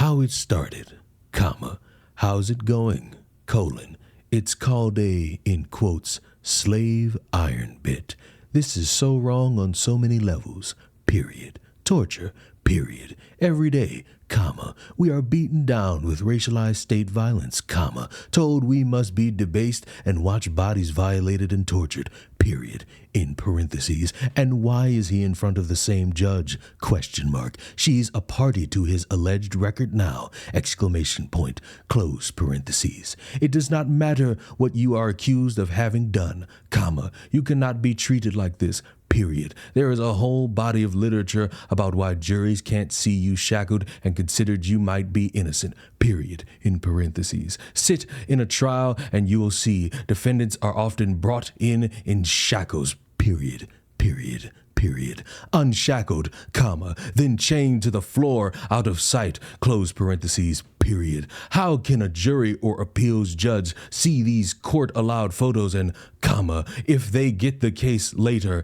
how it started, comma, how's it going, colon, it's called a, in quotes, slave iron bit. This is so wrong on so many levels, period. Torture, period. Every day, comma, we are beaten down with racialized state violence, comma, told we must be debased and watch bodies violated and tortured, period, in parentheses. And why is he in front of the same judge, question mark. She's a party to his alleged record now, exclamation point, close parentheses. It does not matter what you are accused of having done, comma, you cannot be treated like this, period. There is a whole body of literature about why juries can't see you shackled and considered you might be innocent, period, in parentheses. Sit in a trial and you will see defendants are often brought in shackles, period, period, period. Unshackled, comma, then chained to the floor out of sight, close parentheses, period. How can a jury or appeals judge see these court-allowed photos and, comma, if they get the case later,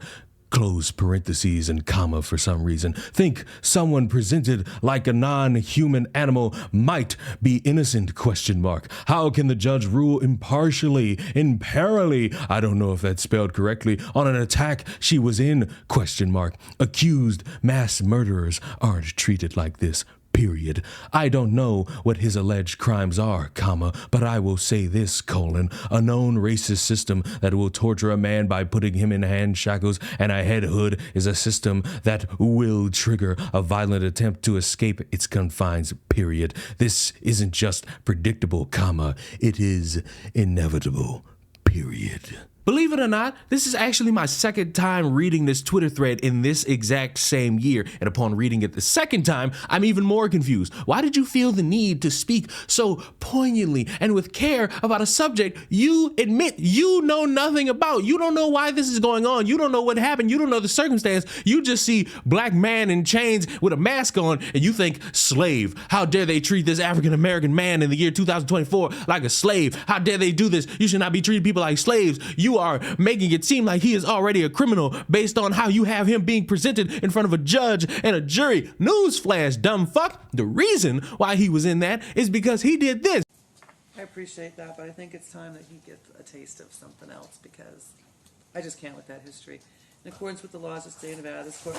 close parentheses and comma for some reason, think someone presented like a non-human animal might be innocent, question mark. How can the judge rule impartially, imperilly, I don't know if that's spelled correctly, on an attack she was in, question mark. Accused mass murderers aren't treated like this, period. I don't know what his alleged crimes are, comma, but I will say this, colon, a known racist system that will torture a man by putting him in hand shackles and a head hood is a system that will trigger a violent attempt to escape its confines, period. This isn't just predictable, comma, it is inevitable, period. Believe it or not, this is actually my second time reading this Twitter thread in this exact same year, and upon reading it the second time, I'm even more confused. Why did you feel the need to speak so poignantly and with care about a subject you admit you know nothing about? You don't know why this is going on. You don't know what happened. You don't know the circumstance. You just see black man in chains with a mask on, and you think, slave. How dare they treat this African-American man in the year 2024 like a slave? How dare they do this? You should not be treating people like slaves. You are making it seem like he is already a criminal based on how you have him being presented in front of a judge and a jury. Newsflash, dumb fuck. The reason why he was in that is because he did this. I appreciate that, but I think it's time that he gets a taste of something else because I just can't with that history. In accordance with the laws of the state of Nevada, this court...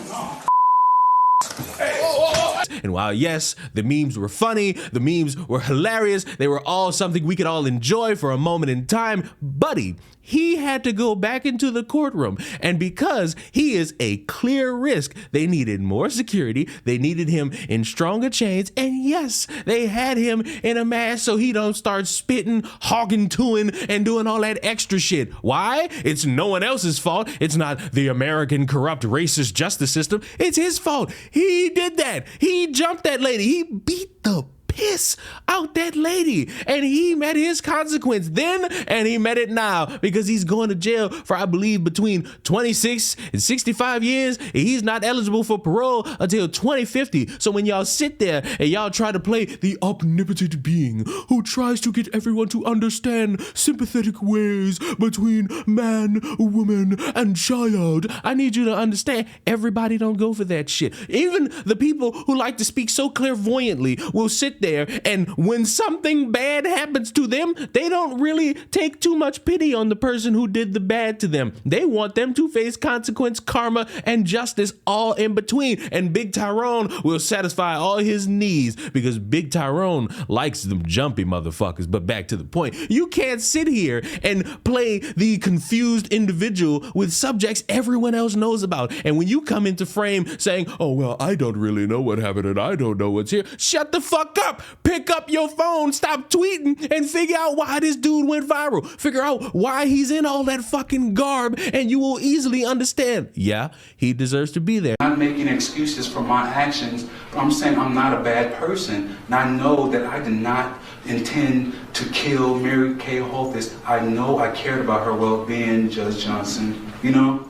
And while yes, the memes were funny, the memes were hilarious, they were all something we could all enjoy for a moment in time, buddy, he had to go back into the courtroom. And because he is a clear risk, they needed more security, they needed him in stronger chains, and yes, they had him in a mask so he don't start spitting, hogging to and doing all that extra shit. Why? It's no one else's fault. It's not the American corrupt racist justice system. It's his fault. He did that. He jumped that lady. He beat the piss out that lady, and he met his consequence then, and he met it now, because he's going to jail for, I believe, between 26 and 65 years, and he's not eligible for parole until 2050. So when y'all sit there and y'all try to play the omnipotent being who tries to get everyone to understand sympathetic ways between man, woman, and child, I need you to understand, everybody don't go for that shit. Even the people who like to speak so clairvoyantly will sit there, and when something bad happens to them, they don't really take too much pity on the person who did the bad to them. They want them to face consequence, karma, and justice all in between. And Big Tyrone will satisfy all his needs because Big Tyrone likes them jumpy motherfuckers. But back to the point, you can't sit here and play the confused individual with subjects everyone else knows about. And when you come into frame saying, oh, well, I don't really know what happened and I don't know what's here, shut the fuck up. Pick up your phone, stop tweeting, and figure out why this dude went viral. Figure out why he's in all that fucking garb, and you will easily understand. Yeah, he deserves to be there. I'm not making excuses for my actions, but I'm saying I'm not a bad person. And I know that I did not intend to kill Mary Kay Holthus. I know I cared about her well-being, Judge Johnson, you know?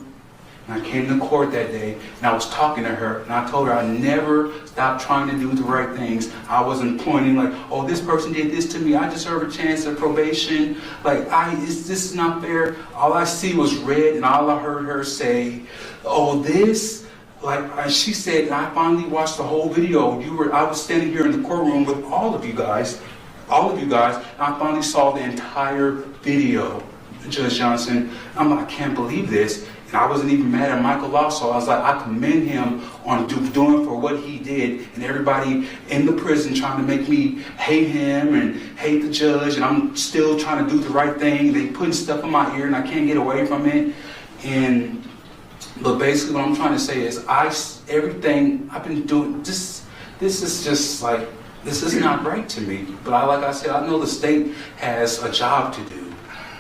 And I came to court that day, and I was talking to her, and I told her I never stopped trying to do the right things. I wasn't pointing like, oh, this person did this to me, I deserve a chance at probation. Like, this is not fair. All I see was red, and all I heard her say, oh, this, She said, and I finally watched the whole video. I was standing here in the courtroom with all of you guys, and I finally saw the entire video, Judge Johnson. I'm like, I can't believe this. And I wasn't even mad at Michael Lasso. I was like, I commend him on doing for what he did, and everybody in the prison trying to make me hate him and hate the judge, and I'm still trying to do the right thing. They putting stuff in my ear and I can't get away from it. But basically what I'm trying to say is everything I've been doing, this is just like, this is not right to me. But like I said, I know the state has a job to do.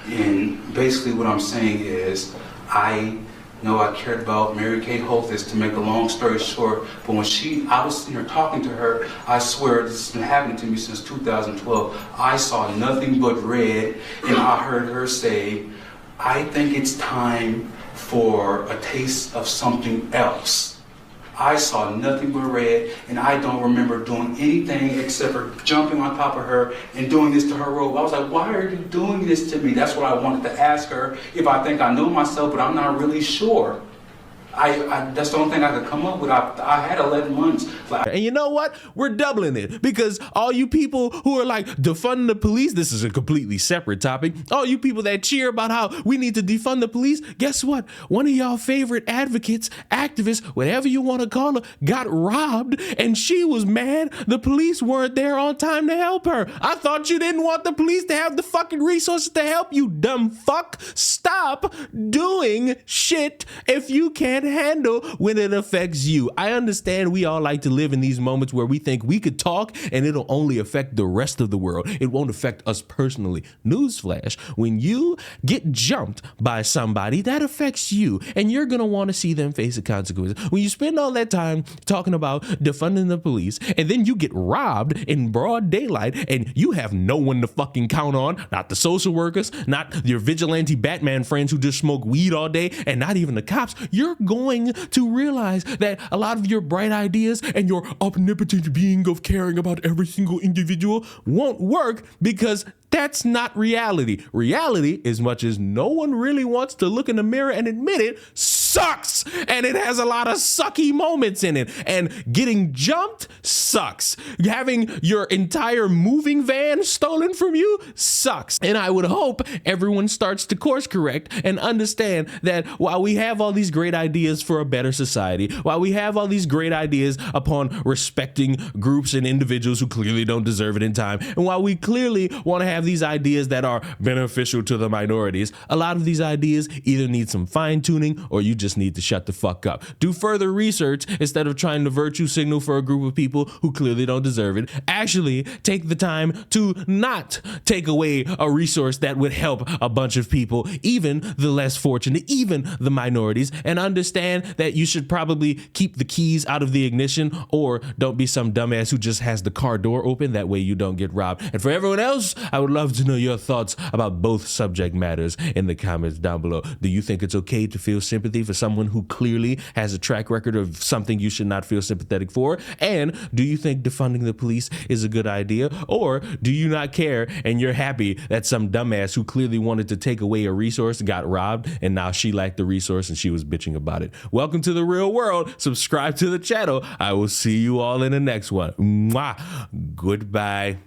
And basically what I'm saying is, I know I cared about Mary Kay Holthus, to make a long story short, but when I was sitting here talking to her, I swear this has been happening to me since 2012. I saw nothing but red, and I heard her say, I think it's time for a taste of something else. I saw nothing but red, and I don't remember doing anything except for jumping on top of her and doing this to her robe. I was like, why are you doing this to me? That's what I wanted to ask her, if I think I know myself, but I'm not really sure. That's the only thing I could come up with. I had 11 months. And you know what? We're doubling it, because all you people who are like defund the police, this is a completely separate topic. All you people that cheer about how we need to defund the police, guess what? One of y'all favorite advocates, activists, whatever you want to call her, got robbed, and she was mad the police weren't there on time to help her. I thought you didn't want the police to have the fucking resources to help you, dumb fuck. Stop doing shit if you can't handle when it affects you. I understand we all like to live in these moments where we think we could talk and it'll only affect the rest of the world. It won't affect us personally. Newsflash, when you get jumped by somebody, that affects you, and you're gonna want to see them face the consequences. When you spend all that time talking about defunding the police, and then you get robbed in broad daylight, and you have no one to fucking count on, not the social workers, not your vigilante Batman friends who just smoke weed all day, and not even the cops, you're going to realize that a lot of your bright ideas and your omnipotent being of caring about every single individual won't work, because that's not reality. Reality, as much as no one really wants to look in the mirror and admit it, sucks, and it has a lot of sucky moments in it, and getting jumped sucks. Having your entire moving van stolen from you sucks. And I would hope everyone starts to course correct and understand that while we have all these great ideas for a better society, while we have all these great ideas upon respecting groups and individuals who clearly don't deserve it in time, and while we clearly want to have these ideas that are beneficial to the minorities, a lot of these ideas either need some fine tuning, or you just need to shut the fuck up. Do further research instead of trying to virtue signal for a group of people who clearly don't deserve it. Actually take the time to not take away a resource that would help a bunch of people, even the less fortunate, even the minorities, and understand that you should probably keep the keys out of the ignition, or don't be some dumbass who just has the car door open. That way you don't get robbed. And for everyone else, I would love to know your thoughts about both subject matters in the comments down below. Do you think it's okay to feel sympathy for someone who clearly has a track record of something you should not feel sympathetic for? And do you think defunding the police is a good idea? Or do you not care and you're happy that some dumbass who clearly wanted to take away a resource got robbed, and now she lacked the resource and she was bitching about it? Welcome to the real world. Subscribe to the channel. I will see you all in the next one. Mwah. Goodbye.